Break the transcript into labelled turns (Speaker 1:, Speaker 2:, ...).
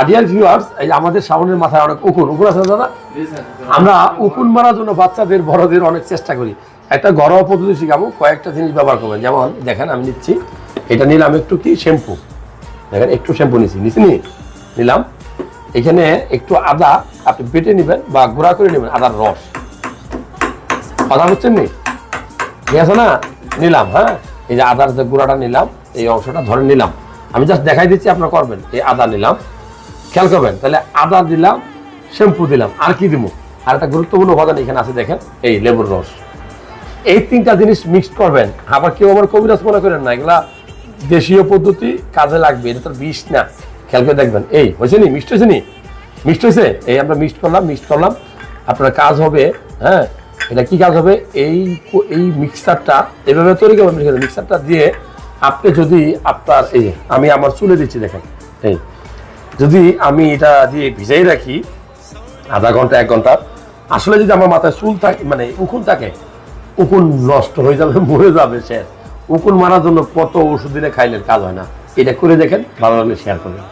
Speaker 1: Dear viewers, এই আমাদের শ্রাবণের মাথায় অনেক উকুন আছে দাদা। আমরা উকুন মারার জন্য বাচ্চাদের বড়দের অনেক চেষ্টা করি। একটা ঘরোয়া পদ্ধতি শিখাবো, কয়েকটা জিনিস ব্যবহার করবেন। যেমন দেখেন আমি নিচ্ছি, এটা নিলাম একটু কি শ্যাম্পু, দেখেন একটু শ্যাম্পু নিলাম। এখানে একটু আদা আপনি বেটে নেবেন বা গুঁড়া করে নেবেন, আদার রস। কথা হচ্ছেন নি, ঠিক আছে না? নিলাম, হ্যাঁ, এই যে আদার যে গুঁড়াটা নিলাম, এই অংশটা ধরে নিলাম। আমি জাস্ট দেখাই দিচ্ছি, আপনারা করবেন। এই আদা নিলাম, খেয়াল করবেন। তাহলে আদা দিলাম, শ্যাম্পু দিলাম, আর কি দিব? আর একটা গুরুত্বপূর্ণ উপাদান এখানে আছে, দেখেন, এই লেবুর রস। এই তিনটা জিনিস মিক্সড করবেন। আবার কেউ আবার কবিরাজ মনে করেন না, এগুলা দেশীয় পদ্ধতি, কাজে লাগবে, এটা তো বিষ না। খেয়াল করে দেখবেন। এই হয়েছে নি, মিক্সড হয়েছে নি, মিক্সড হয়েছে। এই আমরা মিক্সড করলাম। আপনার কাজ হবে, হ্যাঁ, এটা কি কাজ হবে? এই মিক্সারটা এভাবে তৈরি করবেন। মিক্সারটা দিয়ে আপনি যদি আপনার এই আমি আমার চুলে দিচ্ছি, দেখেন, এই যদি আমি এটা দিয়ে ভিজাই রাখি আধা ঘন্টা 1 ঘন্টা, আসলে যদি আমার মাথায় চুল থাকে, মানে উকুন থাকে, উকুন নষ্ট হয়ে যাবে, মরে যাবে শেষ। উকুন মারার জন্য কত ওষুধ দিলে খাইলেন, কাজ হয় না। এটা করে দেখেন, ভালো লাগলে শেয়ার করবেন।